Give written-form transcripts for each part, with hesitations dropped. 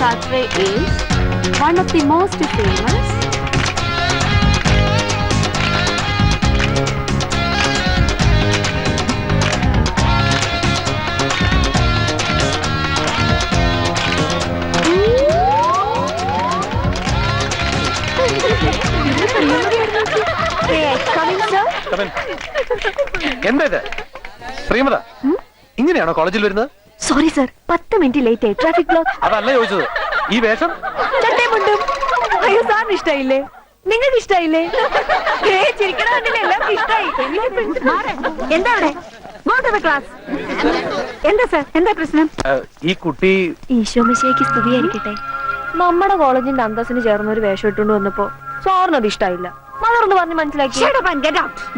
Satre is one of the most famous എന്താ ഇത് ശ്രീമത ഇങ്ങനെയാണോ കോളേജിൽ വരുന്നത്? സോറി സർ, 10 മിനിറ്റ് ലേറ്റ് ആയി. Traffic block. അതല്ല ചോദിച്ചത്. ഈ വേഷം ചട്ടേമുണ്ടും. അയ്യോ സാറിന് ഇഷ്ടായില്ലേ? നിങ്ങൾക്ക് ഇഷ്ടായില്ലേ? ചിരിക്കണമെന്നില്ല, എല്ലാവർക്കും ഇഷ്ടായി. എന്താ അവിടെ? Go to the class. എന്താ സർ, എന്താ പ്രശ്നം? ഈ കുട്ടി ഈശോമിശിഹായ്ക്ക് സ്തുതിയായിരിക്കട്ടെ. നമ്മുടെ കോളേജിന്റെ അന്തസ്സിന് ചേർന്ന ഒരു വേഷം ഇട്ടുകൊണ്ട് വന്നപ്പോ സാറിന് അത് ഇഷ്ടായില്ല. മദർന്ന് പറഞ്ഞ് മനസ്സിലാക്കി.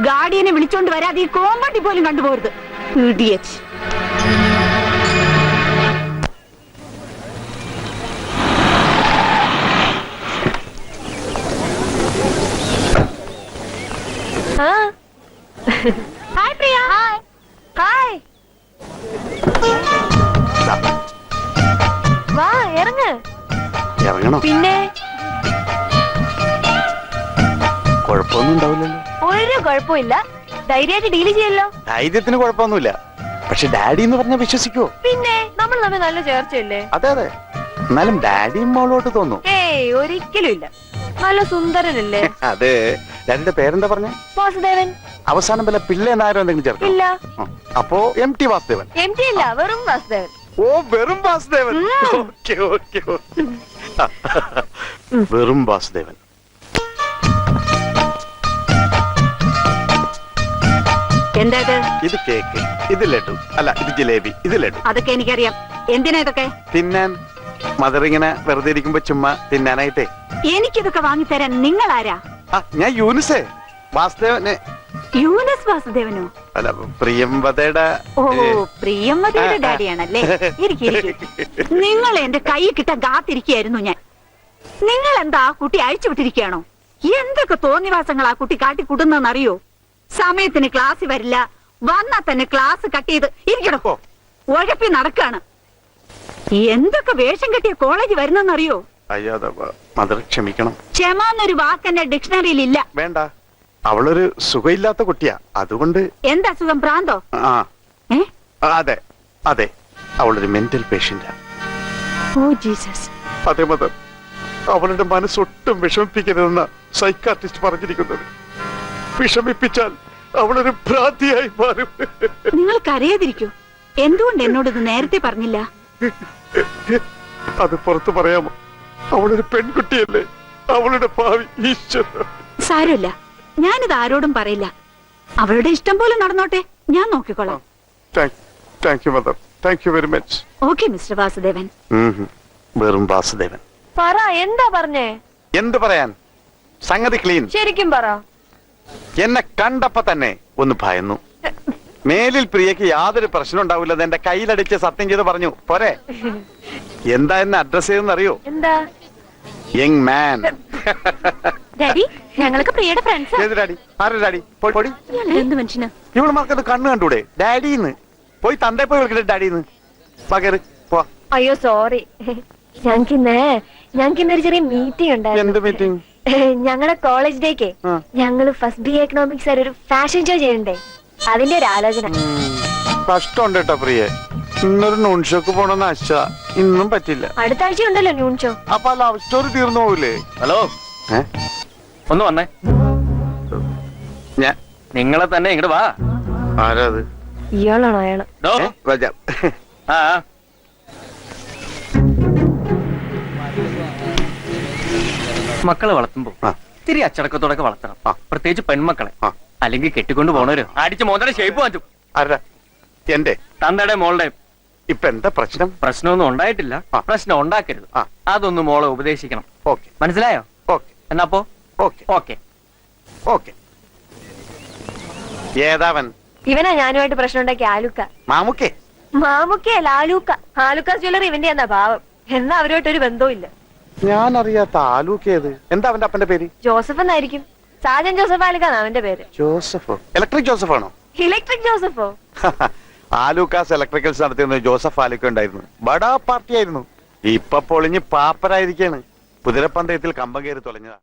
ഗാർഡിയനെ വിളിച്ചോണ്ട് വരാതെ ഈ കോമ്പണ്ടി പോലും കണ്ടുപോകരുത്. ഹായ് പ്രിയ. ഹായ്. വാ ഇറങ്ങ്. ഇറങ്ങണോ? പിന്നെ കുഴപ്പമൊന്നും ഉണ്ടാവില്ലല്ലോ. ഒരു കുഴപ്പമില്ല, ധൈര്യമായിട്ട് ഡീൽ ചെയ്യല്ലോ. ധൈര്യത്തിന് കുഴപ്പമൊന്നുമില്ല. പക്ഷെ ഡാഡി എന്ന് പറഞ്ഞാൽ വിശ്വസിക്കുവോ? പിന്നെ നമ്മൾ തമ്മിൽ നല്ല ചേർച്ചയല്ലേ? അതെ അതെ. എന്നാലും ഡാഡിയും മോളോട്ട് തോന്നും. ഏയ് ഒരിക്കലും ഇല്ല. നല്ല സുന്ദരനല്ലേ? അതെ. ഡാഡിയുടെ പേരെന്താ പറഞ്ഞ? വാസുദേവൻ. അവസാനം വല്ല പിള്ള എന്നാരോ എന്തെങ്കിലും ചേർക്കും? ഇല്ല. അപ്പോ MT വാസുദേവൻ. MT ഇല്ല, വെറും വാസുദേവൻ. ഓ വെറും വാസുദേവൻ. Okay okay. വെറും വാസുദേവൻ. എന്താ ഇത് കേക്ക്, ഇത് ലഡു. അല്ല ഇത് ജിലേബി, ഇത് ലഡു. അതൊക്കെ എനിക്കറിയാം. എന്തിനാ ഇതൊക്കെ? തിന്നാൻ. മദർ ഇങ്ങനെ വെറുതെ ഇരിക്കുമ്പോ ചുമ്മാ തിന്നാനായിട്ടേ. എനിക്കിതൊക്കെ വാങ്ങിത്തരാൻ നിങ്ങൾ ആരാ? ഞാൻ യൂനിസേ വാസുദേവനെ. യൂനസ് വാസുദേവനോ? അല്ല പ്രിയംവദയുടെ. ഓ പ്രിയംവദയുടെ ഡാഡിയാണല്ലേ? നിങ്ങൾ എന്റെ കൈ കിട്ടാൻ കാത്തിരിക്കുകയായിരുന്നു ഞാൻ. നിങ്ങൾ എന്താ ആ കുട്ടി അഴിച്ചു വിട്ടിരിക്കുകയാണോ? എന്തൊക്കെ തോന്നിവാസങ്ങൾ ആ കുട്ടി കാട്ടിക്കൂട്ടുന്നറിയോ? സമയത്തിന് ക്ലാസ് വരില്ല, വന്നാ തന്നെ ക്ലാസ് കട്ട് ചെയ്ത് ഇരിക്കണോ? ഉഴപ്പി നടക്കാണ്. എന്തൊക്കെ വേഷം കെട്ടിയ കോളേജ് വരുന്നെന്നറിയോ? അയ്യോ മദർ ക്ഷമിക്കണം. ക്ഷമ എന്നൊരു വാക്ക് എന്റെ ഡിക്ഷണറിയിൽ ഇല്ല. വേണ്ട, അവളൊരു സുഖമില്ലാത്ത കുട്ടിയാ, അതുകൊണ്ട്. എന്താ സുഖം? പ്രാന്തോ? അതെ അതെ, അവളൊരു മെന്റൽ പേഷ്യന്റാ. Oh Jesus. അതെ മദർ, അവളുടെ മനസ്സൊട്ടും വിഷമിപ്പിക്കരുതെന്ന സൈക്കാട്രിസ്റ്റ് പറഞ്ഞിരിക്കുന്നത്. വിഷമിപ്പിച്ചാൽ അവളൊരു ഭ്രാന്തിയായി മാറും. നിങ്ങൾ കരയാതിരിക്കൂ. എന്തുകൊണ്ട് എന്നോട് ഇത് നേരത്തെ പറഞ്ഞില്ല? അത് പുറത്തു പറയാമോ? അവളൊരു പെൺകുട്ടിയല്ലേ, അവളുടെ ഭാവി ഈശ്വര. സാരമില്ല, ഞാനിത് ആരോടും പറയില്ല. അവളുടെ ഇഷ്ടം പോലെ നടന്നോട്ടെ, ഞാൻ നോക്കിക്കോളാം. Thank you mother, thank you very much. Okay mister Vasudevan. വെറും വാസുദേവൻ. പറ, എന്താ പറഞ്ഞേ? എന്ത് പറയാൻ? സംഗതി ക്ലീൻ. ശരിക്കും പറ. എന്നെ കണ്ടപ്പോ തന്നെ ഒന്ന് ഭയന്നു. മേലിൽ പ്രിയക്ക് യാതൊരു പ്രശ്നം ഉണ്ടാവില്ലെന്ന് എന്റെ കയ്യിലടിച്ച് സത്യം ചെയ്ത് പറഞ്ഞു. പോരെ? എന്താ എന്നെ അഡ്രസ് ചെയ്തെന്നറിയോ? എന്താ? Young man. ഡാഡി, ഞങ്ങൾക്ക് പ്രിയയുടെ ഫ്രണ്ട്സ്. ഏത് ഡാഡി? ആരുടെ ഡാഡി? പൊടി. എന്ത് മനുഷ്യനാ? ഇവളുമാർക്കത് കണ്ണു കണ്ടൂടെ? ഡാഡിന്ന് പോയി തന്റെ പോയി വിളിക്കട്ടെ. ഡാഡിന്ന് പകര് പോ. അയ്യോ സോറി, ഞങ്ങൾക്കിന്നൊരു ചെറിയ മീറ്റിംഗ് ഉണ്ടായിരുന്നു. എന്ത് മീറ്റിംഗ്? ഞങ്ങളുടെ കോളേജ് ഡേക്ക് ഞങ്ങള് ഫസ്റ്റ് BA എക്കണോമിക്സ് ഒരു ഫാഷൻ ഷോ ചെയ്യണ്ടേ, അതിന്റെ ഒരു ആലോചന. കഷ്ടമുണ്ട് കേട്ടോ പ്രിയ. ഇന്നൊരു നൂൺ ഷോക്ക് പോണെന്ന് ആശ, ഇന്നും പറ്റില്ല. അടുത്ത ആഴ്ച ഉണ്ടല്ലോ ന്യൂൺ ഷോ. അപ്പൊ ലവ് സ്റ്റോറി തീർന്നു പോവില്ലേ? ഹലോ, ഒന്ന് വന്നേ. ഞാൻ നിങ്ങളെ തന്നെ ഇങ്ങോട്ട് വാ. ആരാ അത്? ഇയാളാണോ അയാള്? ആ മക്കളെ വളർത്തുമ്പോ ഇത്തിരി അച്ചടക്കത്തോടെ വളർത്തണം, പ്രത്യേകിച്ച് പെൺമക്കളെ. അല്ലെങ്കിൽ കെട്ടിക്കൊണ്ട് പോണവര് അടിച്ച് മോന്തയുടെ ഷേപ്പ് മാറ്റും. ആരാ? എന്റെ തന്തയുടെ മോളുടെ. ഇപ്പൊ എന്താ പ്രശ്നം? പ്രശ്നമൊന്നും ഉണ്ടായിട്ടില്ല, പ്രശ്നം ഉണ്ടാക്കരുത്. അതൊന്നും മോളെ ഉപദേശിക്കണം. ഓക്കെ, മനസ്സിലായോ? ഓക്കെ. എന്നപ്പോ ഓക്കെ ഓക്കെ ഓക്കെ. ഏതാവൻ? ഇവനാ ഞാനുമായിട്ട് പ്രശ്നം ഉണ്ടാക്കിയ ആലുക്ക. മാമുക്കേ? മാമുക്കയല്ല, ആലൂക്ക. ആലുക്ക ജ്വല്ലറി ഇവന്റെ എന്നാ ഭാവം. എന്നാ അവരുമായിട്ടൊരു ബന്ധവും ഇല്ല. ഞാൻ അറിയാത്ത ആലൂക്കേത്? എന്താ അവന്റെ അപ്പന്റെ പേര്? ജോസഫ് എന്നായിരിക്കും. സാജൻ ജോസഫ് ആലുക്കാണ് അവന്റെ പേര്. ജോസഫോ? ഇലക്ട്രിക് ജോസഫ് ആണോ? ഇലക്ട്രിക് ജോസഫോ? ആലൂക്കാസ് ഇലക്ട്രിക്കൽസ് നടത്തിയിരുന്ന ജോസഫ് ആലുക്ക ഉണ്ടായിരുന്നു. ബഡാ പാർട്ടി ആയിരുന്നു. ഇപ്പൊ പൊളിഞ്ഞ് പാപ്പരായിരിക്കാണ്. കുതിരപ്പന്തയത്തിൽ കമ്പം കയറി തുലഞ്ഞതാ.